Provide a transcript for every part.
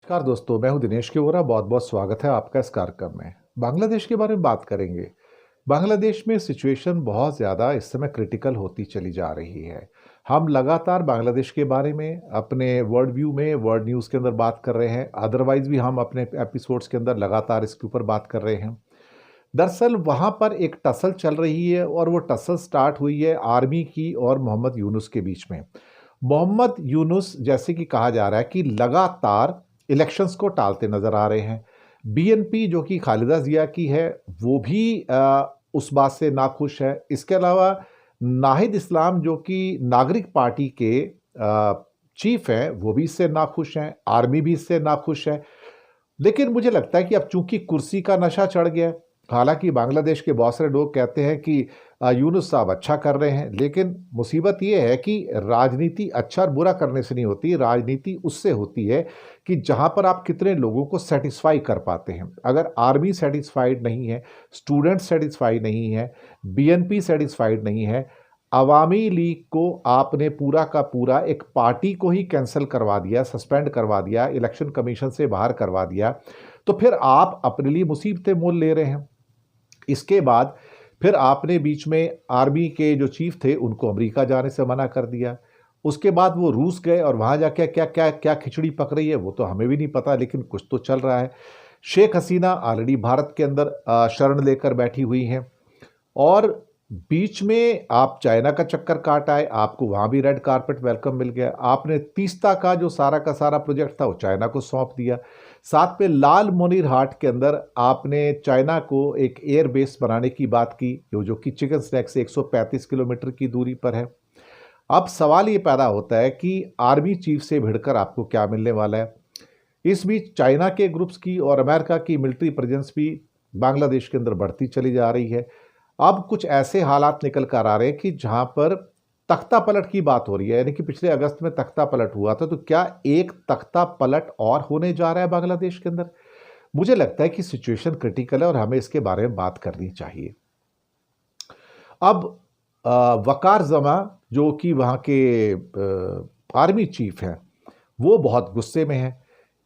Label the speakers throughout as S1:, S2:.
S1: नमस्कार दोस्तों, मैं हूं दिनेश केवरा। बहुत बहुत स्वागत है आपका इस कार्यक्रम में। बांग्लादेश के बारे में बात करेंगे। बांग्लादेश में सिचुएशन बहुत ज़्यादा इस समय क्रिटिकल होती चली जा रही है। हम लगातार बांग्लादेश के बारे में अपने वर्ल्ड व्यू में, वर्ल्ड न्यूज़ के अंदर बात कर रहे हैं। अदरवाइज भी हम अपने एपिसोड्स के अंदर लगातार इसके ऊपर बात कर रहे हैं। दरअसल वहाँ पर एक टसल चल रही है और वो टसल स्टार्ट हुई है आर्मी की और मोहम्मद यूनुस के बीच में। मोहम्मद यूनुस, जैसे कि कहा जा रहा है कि लगातार इलेक्शंस को टालते नजर आ रहे हैं। बीएनपी जो कि खालिदा जिया की है, वो भी उस बात से नाखुश है। इसके अलावा नाहिद इस्लाम जो कि नागरिक पार्टी के चीफ हैं, वो भी इससे नाखुश हैं। आर्मी भी इससे नाखुश है। लेकिन मुझे लगता है कि अब चूंकि कुर्सी का नशा चढ़ गया है, हालांकि बांग्लादेश के बहुत सारे लोग कहते हैं कि यूनुस साहब अच्छा कर रहे हैं, लेकिन मुसीबत ये है कि राजनीति अच्छा और बुरा करने से नहीं होती। राजनीति उससे होती है कि जहां पर आप कितने लोगों को सेटिस्फाई कर पाते हैं। अगर आर्मी सेटिस्फाइड नहीं है, स्टूडेंट सेटिस्फाइड नहीं है, बीएनपी सेटिस्फाइड नहीं है, अवामी लीग को आपने पूरा का पूरा एक पार्टी को ही कैंसिल करवा दिया, सस्पेंड करवा दिया, इलेक्शन कमीशन से बाहर करवा दिया, तो फिर आप अपने लिए मुसीबतें मोल ले रहे हैं। इसके बाद फिर आपने बीच में आर्मी के जो चीफ थे उनको अमेरिका जाने से मना कर दिया। उसके बाद वो रूस गए और वहाँ जाके क्या क्या क्या खिचड़ी पक रही है वो तो हमें भी नहीं पता, लेकिन कुछ तो चल रहा है। शेख हसीना ऑलरेडी भारत के अंदर शरण लेकर बैठी हुई हैं और बीच में आप चाइना का चक्कर काट आए, आपको वहाँ भी रेड कारपेट वेलकम मिल गया। आपने तीस्ता का जो सारा प्रोजेक्ट था वो चाइना को सौंप दिया। साथ पे लाल मोनीर हाट के अंदर आपने चाइना को एक एयर बेस बनाने की बात की, जो कि चिकन स्नैक से 135 किलोमीटर की दूरी पर है। अब सवाल ये पैदा होता है कि आर्मी चीफ से भिड़कर आपको क्या मिलने वाला है। इस बीच चाइना के ग्रुप्स की और अमेरिका की मिलिट्री प्रेजेंस भी बांग्लादेश के अंदर बढ़ती चली जा रही है। अब कुछ ऐसे हालात निकल कर आ रहे हैं कि जहां पर तख्ता पलट की बात हो रही है, यानी कि पिछले अगस्त में तख्ता पलट हुआ था, तो क्या एक तख्ता पलट और होने जा रहा है बांग्लादेश के अंदर? मुझे लगता है कि सिचुएशन क्रिटिकल है और हमें इसके बारे में बात करनी चाहिए। अब वकार जमा जो कि वहां के आर्मी चीफ हैं, वो बहुत गुस्से में है।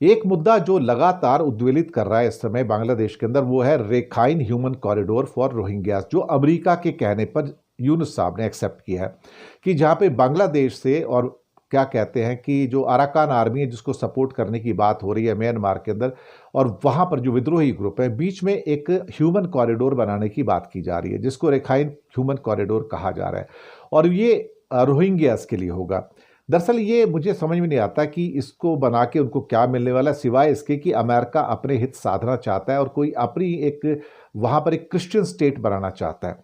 S1: एक मुद्दा जो लगातार उद्वेलित कर रहा है इस समय बांग्लादेश के अंदर, वो है रेखाइन ह्यूमन कॉरिडोर फॉर रोहिंग्या, जो अमेरिका के कहने पर यूनुस साहब ने एक्सेप्ट किया है कि जहां पे बांग्लादेश से और क्या कहते हैं कि जो अराकान आर्मी है जिसको सपोर्ट करने की बात हो रही है म्यांमार के अंदर, और वहां पर जो विद्रोही ग्रुप है, बीच में एक ह्यूमन कॉरिडोर बनाने की बात की जा रही है जिसको रेखाइन ह्यूमन कॉरिडोर कहा जा रहा है और ये रोहिंग्यास के लिए होगा। दरअसल ये मुझे समझ में नहीं आता कि इसको बना के उनको क्या मिलने वाला, सिवाय इसके कि अमेरिका अपने हित साधना चाहता है और कोई अपनी एक वहां पर एक क्रिश्चियन स्टेट बनाना चाहता है।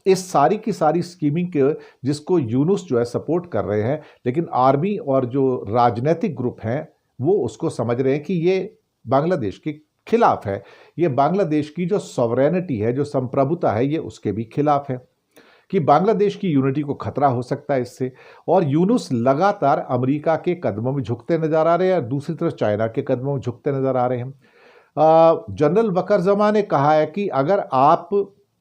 S1: इस सारी की सारी स्कीमिंग के जिसको यूनुस जो है सपोर्ट कर रहे हैं, लेकिन आर्मी और जो राजनीतिक ग्रुप हैं वो उसको समझ रहे हैं कि ये बांग्लादेश के खिलाफ है, ये बांग्लादेश की जो सॉवरेनिटी है, जो संप्रभुता है, ये उसके भी खिलाफ है, कि बांग्लादेश की यूनिटी को खतरा हो सकता है इससे। और यूनुस लगातार अमेरिका के कदमों में झुकते नजर आ रहे हैं और दूसरी तरफ चाइना के कदमों में झुकते नजर आ रहे हैं। जनरल वकर जमा ने कहा है कि अगर आप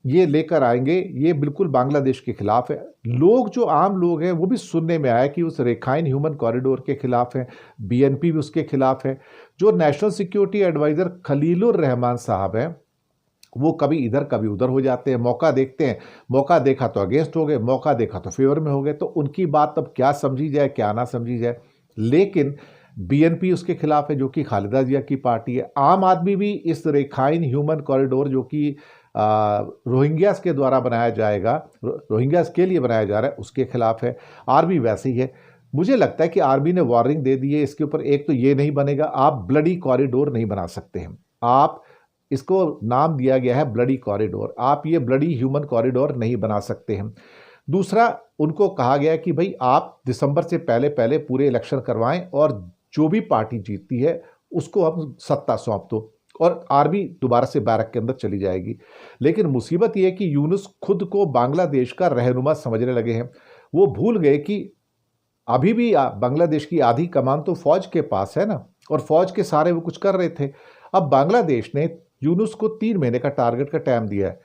S1: ये लेकर आएंगे, ये बिल्कुल बांग्लादेश के खिलाफ है। लोग, जो आम लोग हैं, वो भी सुनने में आया कि उस रेखाइन ह्यूमन कॉरिडोर के खिलाफ है, बीएनपी भी उसके खिलाफ है। जो national security adviser Khalilur Rahman साहब हैं, वो कभी इधर कभी उधर हो जाते हैं, मौका देखते हैं, मौका देखा तो अगेंस्ट हो गए, मौका देखा तो फेवर में हो गए। तो उनकी बात अब क्या समझी जाए क्या ना समझी जाए। लेकिन बीएनपी उसके खिलाफ है जो कि खालिदा जिया की पार्टी है। आम आदमी भी इस रेखाइन ह्यूमन कॉरिडोर जो कि रोहिंग्यास के द्वारा बनाया जाएगा, रोहिंग्यास के लिए बनाया जा रहा है, उसके खिलाफ है। आर्मी वैसे ही है। मुझे लगता है कि आर्मी ने वार्निंग दे दी है इसके ऊपर। एक तो ये नहीं बनेगा, आप ब्लडी कॉरिडोर नहीं बना सकते हैं, आप इसको नाम दिया गया है ब्लडी कॉरिडोर, आप ये ब्लडी ह्यूमन कॉरिडोर नहीं बना सकते हैं। दूसरा, उनको कहा गया है कि भाई आप दिसंबर से पहले पहले पूरे इलेक्शन करवाएं और जो भी पार्टी जीतती है उसको हम सत्ता सौंप दो और आर्मी दोबारा से बैरक के अंदर चली जाएगी। लेकिन मुसीबत यह है कि यूनुस खुद को बांग्लादेश का रहनुमा समझने लगे हैं। वो भूल गए कि अभी भी बांग्लादेश की आधी कमान तो फौज के पास है ना, और फौज के सारे वो कुछ कर रहे थे। अब बांग्लादेश ने यूनुस को 3 महीने का टारगेट का टाइम दिया है।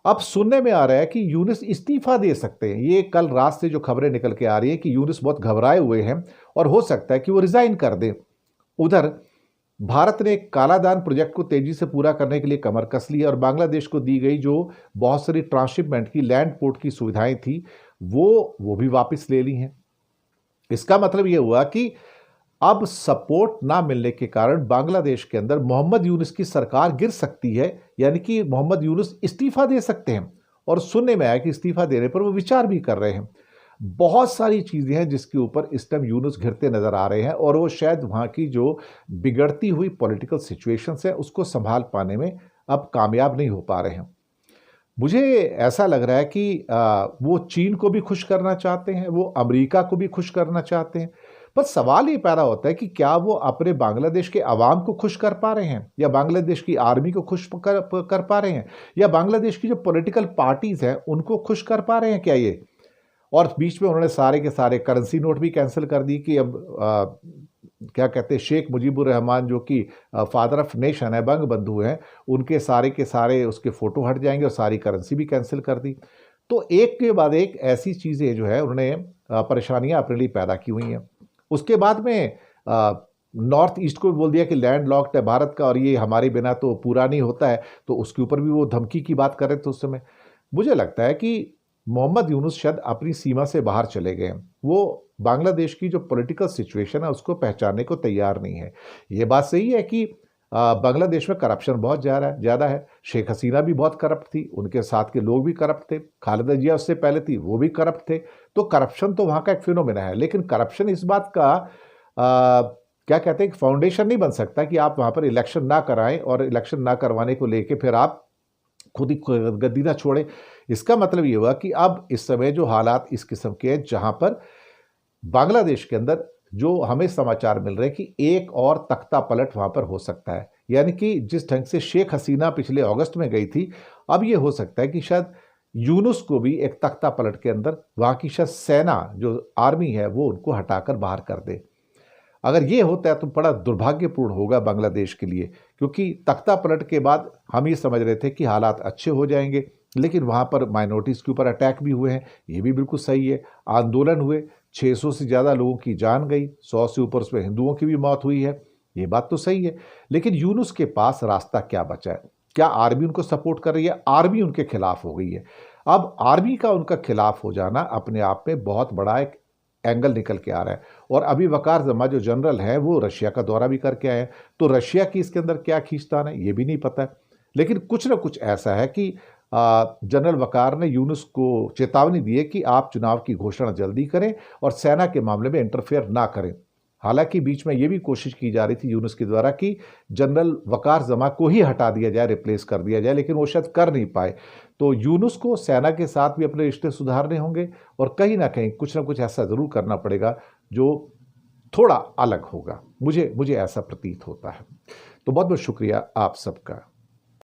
S1: अब सुनने में आ रहा है कि यूनुस इस्तीफा दे सकते हैं। ये कल रात से जो खबरें निकल के आ रही है कि यूनुस बहुत घबराए हुए हैं और हो सकता है कि वो रिजाइन कर दें। उधर भारत ने कालादान प्रोजेक्ट को तेजी से पूरा करने के लिए कमर कस ली और बांग्लादेश को दी गई जो बहुत सारी ट्रांसशिपमेंट की लैंड पोर्ट की सुविधाएं थी वो भी वापस ले ली हैं। इसका मतलब यह हुआ कि अब सपोर्ट ना मिलने के कारण बांग्लादेश के अंदर मोहम्मद यूनुस की सरकार गिर सकती है, यानी कि मोहम्मद यूनुस इस्तीफा दे सकते हैं। और सुनने में आया कि इस्तीफा देने पर वो विचार भी कर रहे हैं। बहुत सारी चीजें हैं जिसके ऊपर इस टाइम यूनुस घिरते नजर आ रहे हैं और वो शायद वहां की जो बिगड़ती हुई पॉलिटिकल सिचुएशंस है उसको संभाल पाने में अब कामयाब नहीं हो पा रहे हैं। मुझे ऐसा लग रहा है कि वो चीन को भी खुश करना चाहते हैं, वो अमेरिका को भी खुश करना चाहते हैं। पर सवाल ये पैदा होता है कि क्या वो अपने बांग्लादेश के अवाम को खुश कर पा रहे हैं, या बांग्लादेश की आर्मी को खुश कर पा रहे हैं, या बांग्लादेश की जो पॉलिटिकल पार्टीज हैं उनको खुश कर पा रहे हैं क्या ये? और बीच में उन्होंने सारे के सारे करेंसी नोट भी कैंसिल कर दी कि अब क्या कहते हैं, शेख मुजीबुर रहमान जो कि फादर ऑफ नेशन है, बंग बंधु हैं, उनके सारे के सारे उसके फोटो हट जाएंगे और सारी करेंसी भी कैंसिल कर दी। तो एक के बाद एक ऐसी चीज़ें जो है उन्होंने परेशानियां अपने लिए पैदा की हुई हैं। उसके बाद में नॉर्थ ईस्ट को भी बोल दिया कि लैंड लॉक्ड है भारत का और ये हमारे बिना तो पूरा नहीं होता है, तो उसके ऊपर भी वो धमकी की बात कर रहे थे उस समय। मुझे लगता है कि मोहम्मद यूनुस शायद अपनी सीमा से बाहर चले गए हैं। वो बांग्लादेश की जो पॉलिटिकल सिचुएशन है उसको पहचानने को तैयार नहीं है। ये बात सही है कि बांग्लादेश में करप्शन बहुत ज़्यादा है। शेख हसीना भी बहुत करप्ट थी, उनके साथ के लोग भी करप्ट थे, खालिदा जिया उससे पहले थी, वो भी करप्ट थे। तो करप्शन तो वहाँ का एक फिनोमेना है, लेकिन करप्शन इस बात का क्या कहते हैं, एक फाउंडेशन नहीं बन सकता कि आप वहाँ पर इलेक्शन ना कराएं और इलेक्शन ना करवाने को लेके फिर आप खुद ही गद्दी ना छोड़ें। इसका मतलब ये हुआ कि अब इस समय जो हालात इस किस्म के हैं, जहाँ पर बांग्लादेश के अंदर जो हमें समाचार मिल रहे हैं कि एक और तख्ता पलट वहां पर हो सकता है, यानी कि जिस ढंग से शेख हसीना पिछले अगस्त में गई थी, अब ये हो सकता है कि शायद यूनुस को भी एक तख्ता पलट के अंदर वहां की शायद सेना जो आर्मी है वो उनको हटाकर बाहर कर दे। अगर ये होता है तो बड़ा दुर्भाग्यपूर्ण होगा बांग्लादेश के लिए, क्योंकि तख्ता पलट के बाद हम ये समझ रहे थे कि हालात अच्छे हो जाएंगे, लेकिन वहाँ पर माइनॉरिटीज़ के ऊपर अटैक भी हुए हैं, ये भी बिल्कुल सही है। आंदोलन हुए, 600 से ज़्यादा लोगों की जान गई, 100 से ऊपर उसमें हिंदुओं की भी मौत हुई है, ये बात तो सही है। लेकिन यूनुस के पास रास्ता क्या बचा है? क्या आर्मी उनको सपोर्ट कर रही है? आर्मी उनके खिलाफ हो गई है। अब आर्मी का उनका खिलाफ हो जाना अपने आप में बहुत बड़ा एक एंगल निकल के आ रहा है। और अभी वकार जमा जो जनरल है वो रशिया का दौरा भी करके आए हैं, तो रशिया की इसके अंदर क्या खींचतान है ये भी नहीं पता है। लेकिन कुछ ना कुछ ऐसा है कि जनरल वकार ने यूनुस को चेतावनी दी है कि आप चुनाव की घोषणा जल्दी करें और सेना के मामले में इंटरफेयर ना करें। हालांकि बीच में यह भी कोशिश की जा रही थी यूनुस के द्वारा कि जनरल वकार जमा को ही हटा दिया जाए, रिप्लेस कर दिया जाए, लेकिन वो शायद कर नहीं पाए। तो यूनुस को सेना के साथ भी अपने रिश्ते सुधारने होंगे और कहीं ना कहीं कुछ ना कुछ ऐसा जरूर करना पड़ेगा जो थोड़ा अलग होगा। मुझे ऐसा प्रतीत होता है। तो बहुत बहुत शुक्रिया आप सबका।